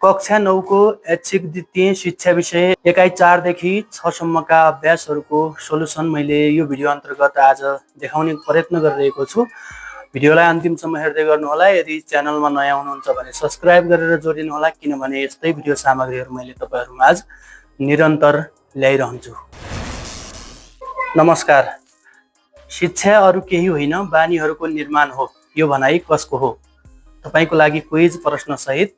कक्षा 9 को ऐच्छिक द्वितीय शिक्षा विषय एकाइ 4 देखि 6 सम्मका अभ्यासहरूको सोलुसन मैले यो भिडियो अन्तर्गत आज देखाउने प्रयत्न गरिरहेको छु। भिडियोलाई अन्तिमसम्म हेर्दै गर्नुहोला। यदि च्यानलमा नयाँ हुनुहुन्छ भने सब्स्क्राइब गरेर जोडिनु होला, किनभने यस्तै भिडियो सामग्रीहरू मैले तपाईहरुमाझ निरन्तर ल्याइरहन्छु। नमस्कार। शिक्षा अरु केही होइन, बानीहरूको निर्माण हो। यो भनाइ कसको हो? तपाईको लागि क्विज प्रश्न सहित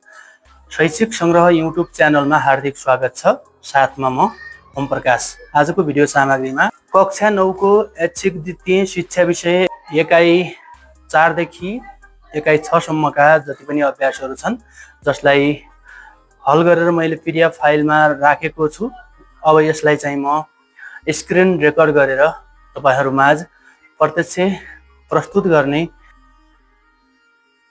शैक्षिक संग्रह युट्युब च्यानलमा हार्दिक स्वागत छ। साथमा म ओम प्रकाश। आजको भिडियो सामग्रीमा कक्षा 9 को ऐच्छिक द्वितीय शिक्षा विषय एकाइ 4 देखि एकाइ 6 सम्मका जति पनि अभ्यासहरू छन्, जसलाई हल गरेर मैले पीडीएफ फाइलमा राखेको छु। अब यसलाई चाहिँ म स्क्रिन रेकर्ड गरेर तपाईहरुमाझ प्रत्यक्ष प्रस्तुत गर्ने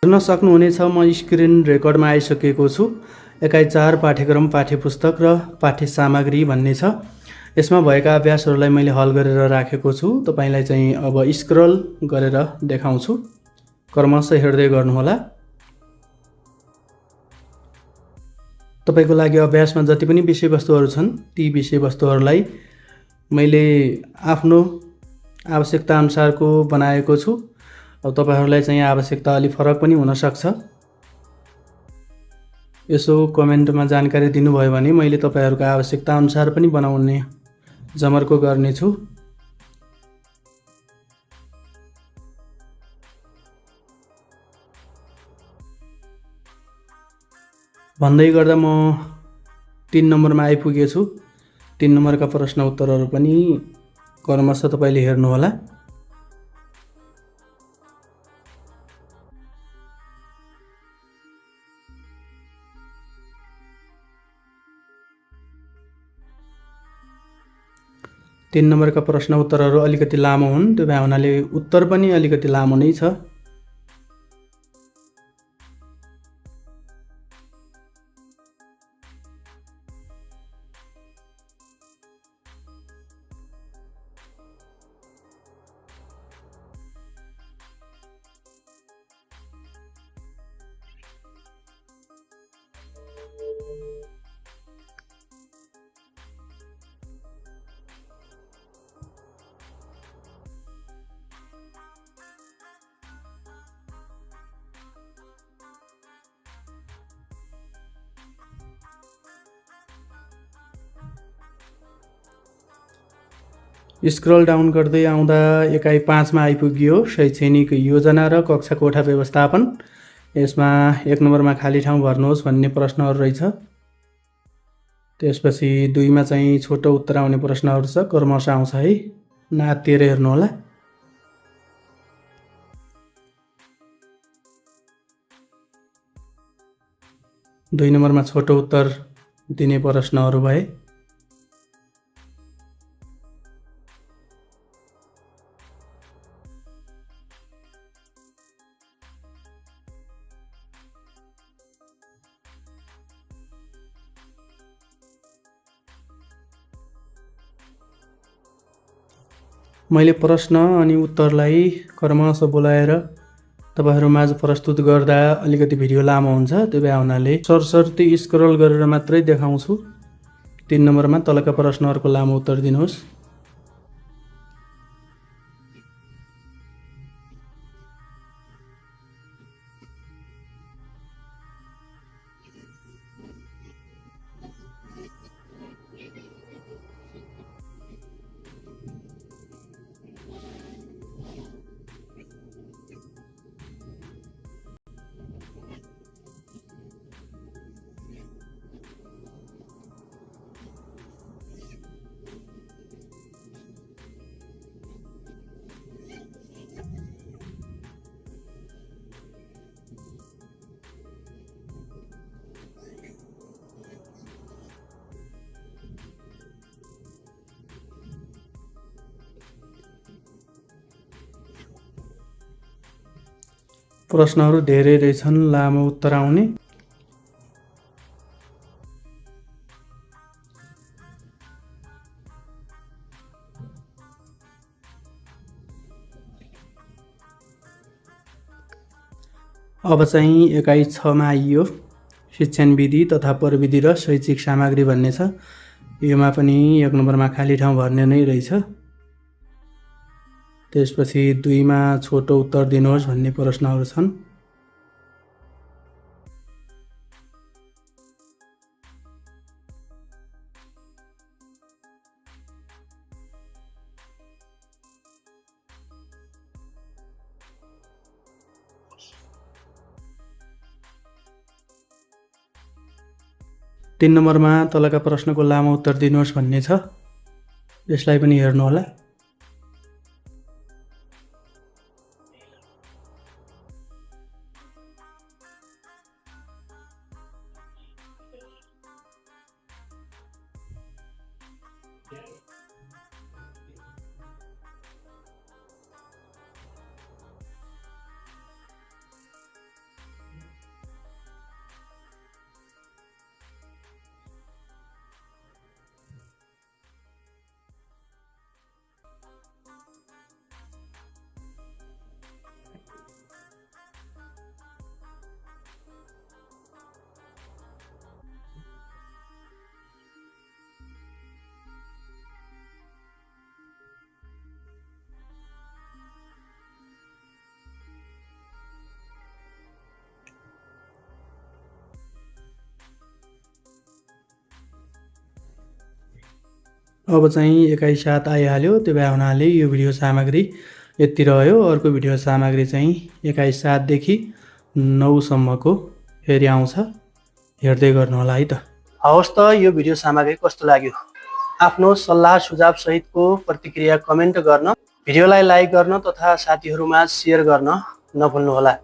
हेर्न सक्नुहुनेछ। म स्क्रिन रेकर्डमा आइसकेको छु। एकाइ 4 पाठ्यक्रम, पाठ्यपुस्तक र पाठ्य सामग्री भन्ने छ। यसमा भएका अभ्यासहरूलाई मैले हल गरेर राखेको छु। तपाईलाई चाहिँ अब स्क्रल गरेर देखाउँछु। क्रमशः हेर्दै गर्नुहोला। तपाईको लागि अभ्यासमा जति पनि विषयवस्तुहरू छन्, ती विषयवस्तुहरूलाई मैले आफ्नो आवश्यकता अनुसारको बनाएको छु। अब तपाईहरुलाई चाहिँ आवश्यकता अलि फरक पनि हुन सक्छ। यसो कमेन्टमा जानकारी दिनुभयो भने मैले तपाईहरुको आवश्यकता अनुसार पनि बनाउने जमर्को गर्ने छु। भन्दै गर्दा म 3 नम्बरमा आइपुगेछु। 3 नम्बरका प्रश्न उत्तरहरू पनि क्रमशः तपाईले हेर्नु होला। तीन नम्बरका प्रश्न उत्तरहरू अलिकति लामो हुन्, त्यो भए हुनाले उत्तर पनि अलिकति लामो नै छ। स्क्रल डाउन गर्दै आउँदा एकाइ 5 मा आइपुगियो। शैक्षणिक योजना र कक्षा कोठा व्यवस्थापन। यसमा 1 नम्बरमा खाली ठाउँ भर्नुहोस् भन्ने प्रश्नहरू रहेछ। त्यसपछि 2 मा चाहिँ छोटो उत्तर आउने प्रश्नहरू छ। क्रमशः आउँछ है, नातेर हेर्नु होला। दुई नम्बरमा छोटो उत्तर दिने प्रश्नहरू भए। मैले प्रश्न अनि उत्तरलाई क्रमशः बोलाएर तपाईहरुमाझ प्रस्तुत गर्दा अलिकति भिडियो लामो हुन्छ, त्यो भए हुनाले सरसर्ती स्क्रल गरेर मात्रै देखाउँछु। 3 नम्बरमा तलका प्रश्नहरूको लामो उत्तर दिनुहोस्। प्रश्नहरू धेरै रहेछन्, लामो उत्तर आउने। अब चाहिँ एकाइ 6 मा आइयो। शिक्षण विधि तथा प्रविधि र शैक्षिक सामग्री भन्ने छ। योमा पनि 1 नम्बरमा खाली ठाउँ भर्ने नै रहेछ। त्यसपछि 2 मा छोटो उत्तर दिनुहोस् भन्ने प्रश्नहरू छन्। तीन नम्बरमा तलका प्रश्नको लामो उत्तर दिनुहोस् भन्ने छ। यसलाई पनि हेर्नुहोला। अब चाहिँ 21/7 आइहाल्यो। त्यो भए हुनाले यो भिडियो सामग्री यति रह्यो। अर्को भिडियो सामग्री चाहिँ 21/7 देखि 9 सम्मको फेरि आउँछ। हेर्दै गर्नुहोला है त। हवस् त, यो भिडियो सामग्री कस्तो लाग्यो? आफ्नो सल्लाह सुझाव सहितको प्रतिक्रिया कमेन्ट गर्न, भिडियोलाई लाइक गर्न तथा साथीहरूमा सेयर गर्न नभुल्नुहोला।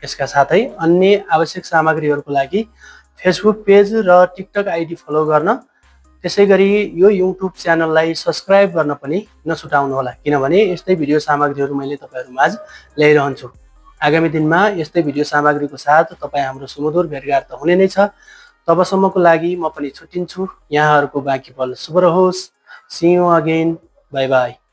यसका साथै अन्य आवश्यक सामग्रीहरूको लागि फेसबुक पेज र टिकटक आइडी फलो गर्न, त्यसैगरी यो युट्युब च्यानललाई सब्स्क्राइब गर्न पनि नछुटाउनुहोला, किनभने यस्तै भिडियो सामग्रीहरू मैले तपाईहरुमाझ ल्याइरहन्छु। आगामी दिनमा यस्तै भिडियो सामग्रीको साथ तपाईँ हाम्रो सुमधुर भेटघाट त हुने नै छ। तबसम्मको लागि म पनि छुट्टिन्छु। यहाँहरूको बाँकी पल शुभ रहोस्। See you again. Bye by.